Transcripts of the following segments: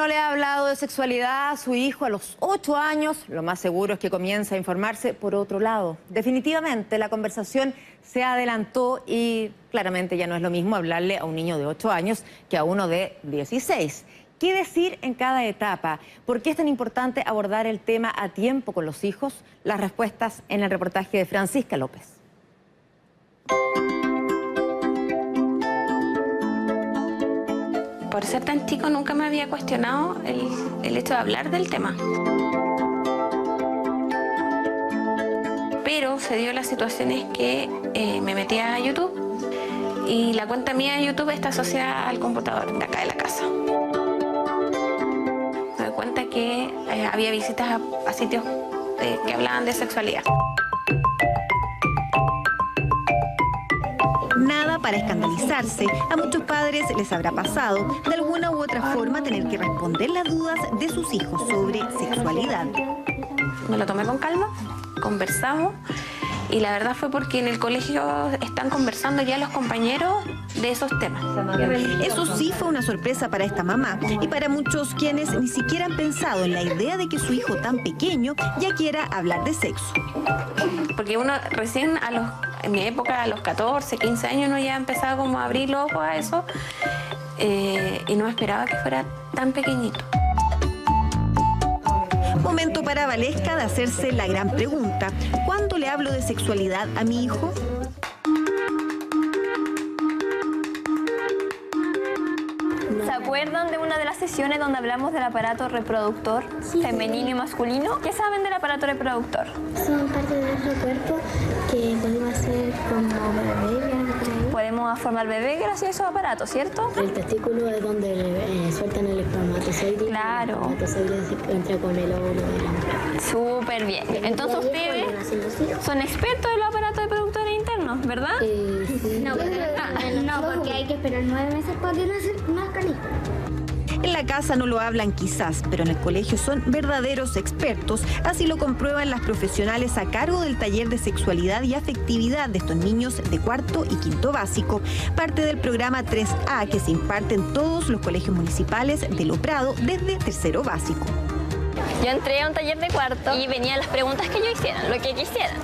no le ha hablado de sexualidad a su hijo a los 8 años, lo más seguro es que comience a informarse por otro lado. Definitivamente la conversación se adelantó y claramente ya no es lo mismo hablarle a un niño de 8 años que a uno de 16. ¿Qué decir en cada etapa? ¿Por qué es tan importante abordar el tema a tiempo con los hijos? Las respuestas en el reportaje de Francisca López. Por ser tan chico nunca me había cuestionado el hecho de hablar del tema. Pero se dio las situaciones que me metí a YouTube y la cuenta mía de YouTube está asociada al computador de acá de la casa. Me doy cuenta que había visitas a sitios que hablaban de sexualidad. Nada para escandalizarse. A muchos padres les habrá pasado, de alguna u otra forma, tener que responder las dudas de sus hijos sobre sexualidad. Me lo tomé con calma, conversamos, y la verdad fue porque en el colegio están conversando ya los compañeros de esos temas. Eso sí fue una sorpresa para esta mamá y para muchos quienes ni siquiera han pensado en la idea de que su hijo tan pequeño ya quiera hablar de sexo. Porque uno recién en mi época, a los 14, 15 años, uno ya empezaba como a abrir los ojos a eso y no esperaba que fuera tan pequeñito. Momento para Valesca de hacerse la gran pregunta: ¿cuándo le hablo de sexualidad a mi hijo? ¿Se acuerdan de una de las sesiones donde hablamos del aparato reproductor femenino y masculino? ¿Qué saben del aparato reproductor? Son partes de nuestro cuerpo que podemos hacer como bebé. Podemos formar bebé gracias a esos aparatos, ¿cierto? El testículo es donde sueltan el espermatozoide. Claro. El espermatozoide entra con el óvulo de la mujer. Súper bien. Entonces ustedes son expertos en los aparatos reproductores internos, ¿verdad? Sí. No, porque hay que esperar 9 meses para que nazcan hijos. En la casa no lo hablan quizás, pero en el colegio son verdaderos expertos. Así lo comprueban las profesionales a cargo del taller de sexualidad y afectividad de estos niños de 4º y 5º básico, parte del programa 3A que se imparte en todos los colegios municipales de Lo Prado desde 3º básico. Yo entré a un taller de 4º y venían las preguntas que yo hiciera, lo que quisieran.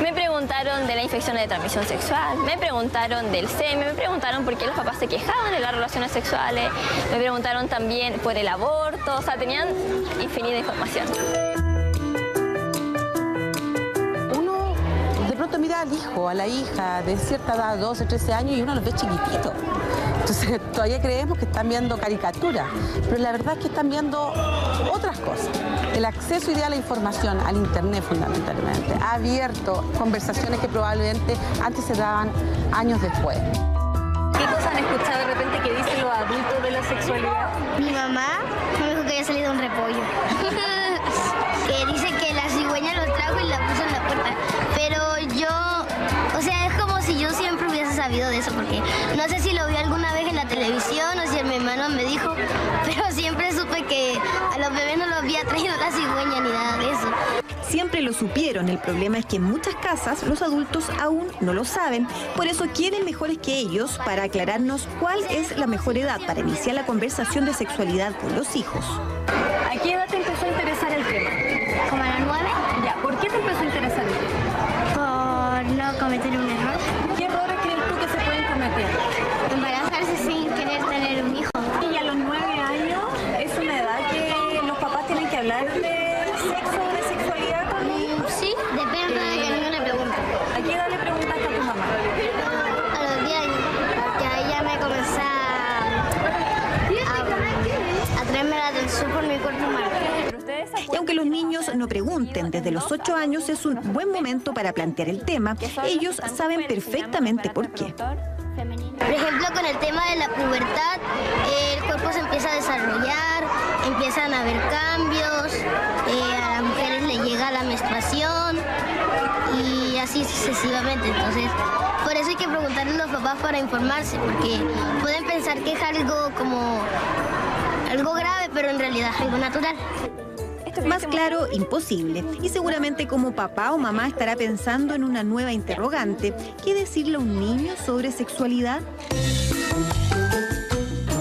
Me preguntaron de la infección de transmisión sexual, me preguntaron del semen, me preguntaron por qué los papás se quejaban de las relaciones sexuales, me preguntaron también por el aborto, o sea, tenían infinita información. Uno de pronto mira al hijo, a la hija de cierta edad, 12, 13 años, y uno los ve chiquititos. Entonces todavía creemos que están viendo caricaturas, pero la verdad es que están viendo otras cosas. El acceso ideal a la información, al internet fundamentalmente, ha abierto conversaciones que probablemente antes se daban años después. ¿Qué cosas han escuchado de repente que dicen los adultos de la sexualidad? Mi mamá me dijo que había salido un repollo. Que dice que la cigüeña lo trajo y la puso en la puerta. Pero yo, o sea, es como si yo siempre hubiese sabido de eso, porque no sé si lo vi alguna vez en la televisión o si mi hermano me dijo, pero siempre supe que a los bebés no los había traído la cigüeña ni nada de eso. Siempre lo supieron, el problema es que en muchas casas los adultos aún no lo saben, por eso quieren mejores que ellos para aclararnos cuál es la mejor edad para iniciar la conversación de sexualidad con los hijos. ¿A qué edad te empezó a interesar el tema? Como a las 9, Ya, ¿por qué te empezó a interesar el tema? por no cometer un error. ¿Qué errores crees tú que se pueden cometer? Embarazarse sin querer tener un hijo. Y a los 9 años es una edad que los papás tienen que hablar de sexo o de sexualidad con los hijos. Sí, depende de que niño le pregunte. ¿A qué edad le preguntaste a tu mamá? A los 10 años, ya ella me comenzó a traerme la atención por mi cuerpo humano. Pero ustedes se Y aunque los niños no pregunten desde los 8 años, es un buen momento para plantear el tema. Ellos saben perfectamente por qué. Por ejemplo, con el tema de la pubertad, el cuerpo se empieza a desarrollar, empiezan a haber cambios, a las mujeres les llega la menstruación y así sucesivamente. Entonces, por eso hay que preguntarle a los papás para informarse, porque pueden pensar que es algo como algo grave, pero en realidad es algo natural. Más claro, imposible. Y seguramente como papá o mamá estará pensando en una nueva interrogante. ¿Qué decirle a un niño sobre sexualidad?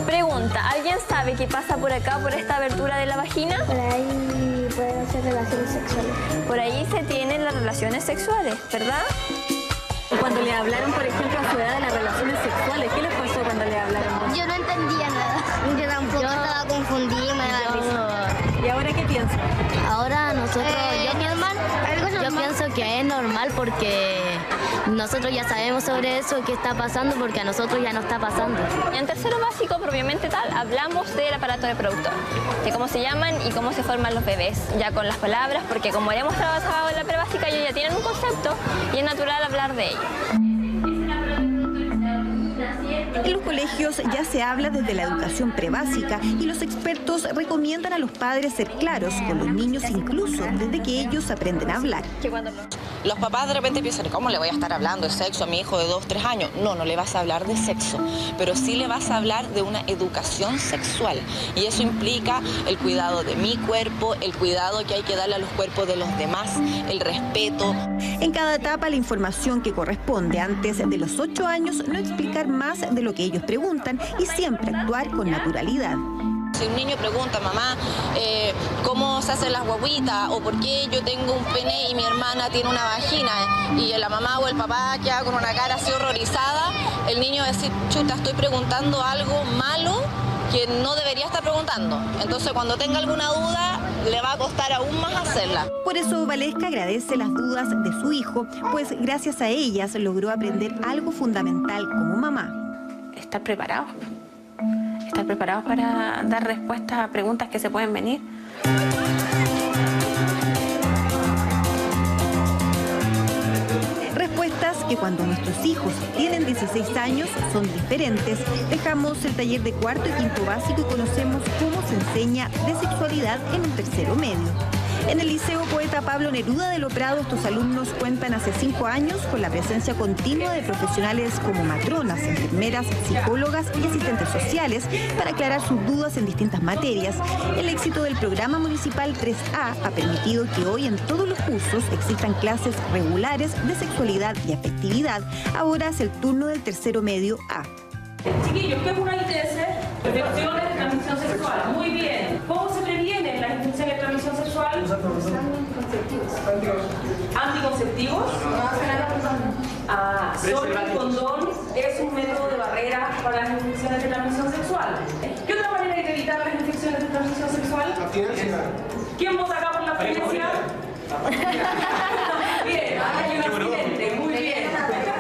Pregunta, ¿alguien sabe qué pasa por acá, por esta abertura de la vagina? Por ahí pueden hacer relaciones sexuales. Por ahí se tienen las relaciones sexuales, ¿verdad? Cuando le hablaron, por ejemplo, a su edad de las relaciones sexuales, ¿qué les pasó cuando le hablaron? Yo no entendía nada. Yo tampoco estaba confundida y me daba risa. ¿Y ahora qué piensan? Ahora nosotros, yo normal. pienso que es normal porque nosotros ya sabemos sobre eso, qué está pasando, porque a nosotros ya no está pasando. En tercero básico, propiamente tal, hablamos del aparato reproductor, de cómo se llaman y cómo se forman los bebés, ya con las palabras, porque como hemos trabajado en la prebásica, ellos ya tienen un concepto y es natural hablar de ello. En los colegios ya se habla desde la educación prebásica y los expertos recomiendan a los padres ser claros con los niños incluso desde que ellos aprenden a hablar. Los papás de repente piensan, ¿cómo le voy a estar hablando de sexo a mi hijo de 2, 3 años? No, no le vas a hablar de sexo, pero sí le vas a hablar de una educación sexual. Y eso implica el cuidado de mi cuerpo, el cuidado que hay que darle a los cuerpos de los demás, el respeto. En cada etapa la información que corresponde antes de los 8 años, no explicar más de lo que ellos preguntan y siempre actuar con naturalidad. Si un niño pregunta, mamá, ¿cómo se hacen las guaguitas? ¿O por qué yo tengo un pene y mi hermana tiene una vagina? Y la mamá o el papá queda con una cara así horrorizada, el niño va a decir, chuta, estoy preguntando algo malo que no debería estar preguntando. Entonces, cuando tenga alguna duda, le va a costar aún más hacerla. Por eso Valesca agradece las dudas de su hijo, pues gracias a ellas logró aprender algo fundamental como mamá. Estar preparados para dar respuestas a preguntas que se pueden venir. Respuestas que cuando nuestros hijos tienen 16 años son diferentes. Dejamos el taller de cuarto y quinto básico y conocemos cómo se enseña de sexualidad en un tercero medio. En el Liceo Poeta Pablo Neruda de Loprado, estos alumnos cuentan hace 5 años con la presencia continua de profesionales como matronas, enfermeras, psicólogas y asistentes sociales para aclarar sus dudas en distintas materias. El éxito del programa municipal 3A ha permitido que hoy en todos los cursos existan clases regulares de sexualidad y afectividad. Ahora es el turno del tercero medio A. Chiquillos, ¿qué es una ITS? Infecciones de transmisión sexual. Muy bien. ¿Cómo se previenen las infecciones de transmisión sexual? Anticonceptivos. ¿Anticonceptivos? Solo el condón es un método de barrera para las infecciones de transmisión sexual. ¿Qué otra manera hay de evitar las infecciones de transmisión sexual? Abstinencia. ¿Quién vota acá por la abstinencia? Bien, hay un accidente. Muy bien.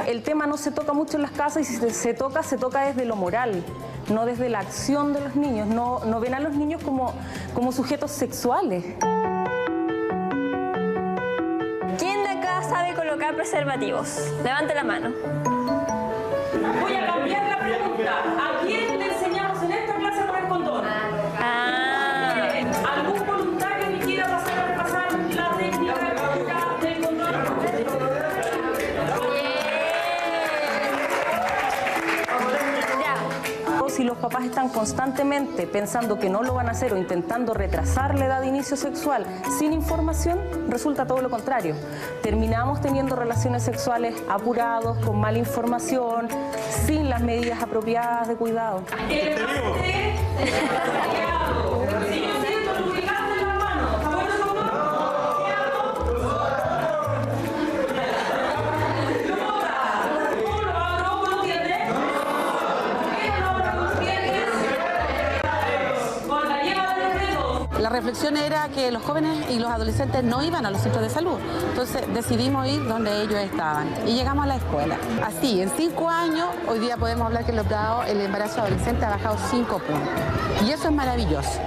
El tema no se toca mucho en las casas y si se toca desde lo moral, no desde la acción de los niños. No ven a los niños como sujetos sexuales. ¿Quién de acá sabe colocar preservativos? Levante la mano. Voy a cambiar la pregunta. ¿A quién le enseñamos en esta clase a poner condón? ¿Algún voluntario que quiera pasar a repasar la técnica del condón? Si los papás están constantemente pensando que no lo van a hacer o intentando retrasar la edad de inicio sexual sin información, resulta todo lo contrario. Terminamos teniendo relaciones sexuales apurados, con mala información, sin las medidas apropiadas de cuidado. La reflexión era que los jóvenes y los adolescentes no iban a los centros de salud, entonces decidimos ir donde ellos estaban y llegamos a la escuela. Así, en 5 años, hoy día podemos hablar que el embarazo adolescente ha bajado 5 puntos y eso es maravilloso.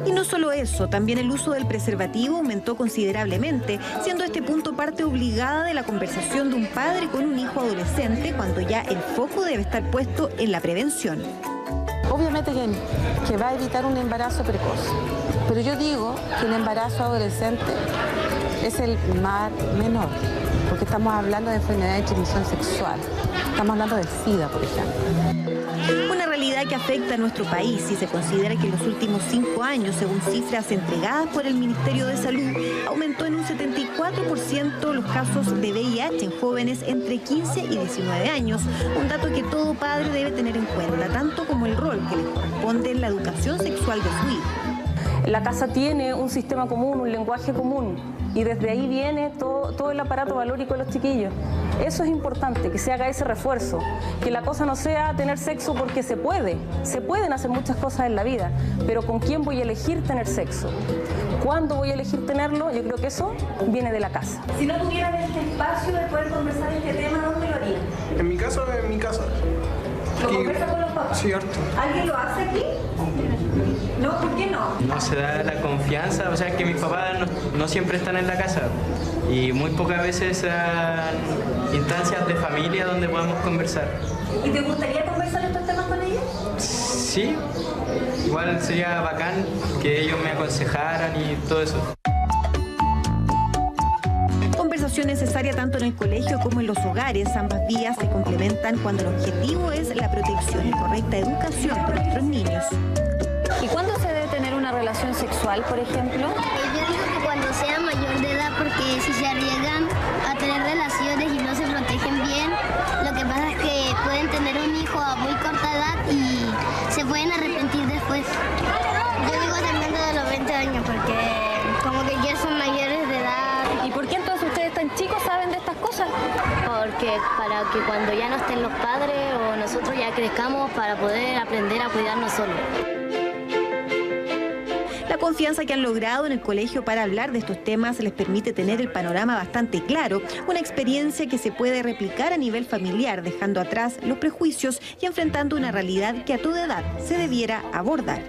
Y no solo eso, también el uso del preservativo aumentó considerablemente, siendo este punto parte obligada de la conversación de un padre con un hijo adolescente cuando ya el foco debe estar puesto en la prevención. Obviamente que va a evitar un embarazo precoz, pero yo digo que el embarazo adolescente es el mar menor. porque estamos hablando de enfermedades de transmisión sexual. Estamos hablando del SIDA, por ejemplo. Una realidad que afecta a nuestro país si se considera que en los últimos 5 años, según cifras entregadas por el Ministerio de Salud, aumentó en un 74% los casos de VIH en jóvenes entre 15 y 19 años, un dato que todo padre debe tener en cuenta, tanto como el rol que le corresponde en la educación sexual de su hijo. La casa tiene un sistema común, un lenguaje común, y desde ahí viene todo el aparato valórico de los chiquillos. Eso es importante, que se haga ese refuerzo, que la cosa no sea tener sexo porque se pueden hacer muchas cosas en la vida, pero ¿con quién voy a elegir tener sexo? ¿Cuándo voy a elegir tenerlo? Yo creo que eso viene de la casa. Si no tuvieran este espacio de poder conversar este tema, ¿dónde lo harían? En mi casa, en mi casa. ¿Lo conversa con los papás? Sí, harto. ¿Alguien lo hace aquí? ¿No? ¿Por qué no? No se da la confianza, o sea, es que mis papás no siempre están en la casa y muy pocas veces hay instancias de familia donde podamos conversar. ¿Y te gustaría conversar estos temas con ellos? Sí, igual sería bacán que ellos me aconsejaran y todo eso. Conversación necesaria tanto en el colegio como en los hogares. Ambas vías se complementan cuando el objetivo es la protección y correcta educación de nuestros niños. ¿Y cuándo se debe tener una relación sexual, por ejemplo? Yo digo que cuando sea mayor de edad, porque si se arriesgan a tener relaciones y no se protegen bien, lo que pasa es que pueden tener un hijo a muy corta edad y se pueden arrepentir después. Yo digo también de los 20 años, porque como que ya son mayores de edad. ¿Y por qué entonces ustedes tan chicos saben de estas cosas? Porque para que cuando ya no estén los padres o nosotros ya crezcamos para poder aprender a cuidarnos solos. La confianza que han logrado en el colegio para hablar de estos temas les permite tener el panorama bastante claro, una experiencia que se puede replicar a nivel familiar, dejando atrás los prejuicios y enfrentando una realidad que a toda edad se debiera abordar.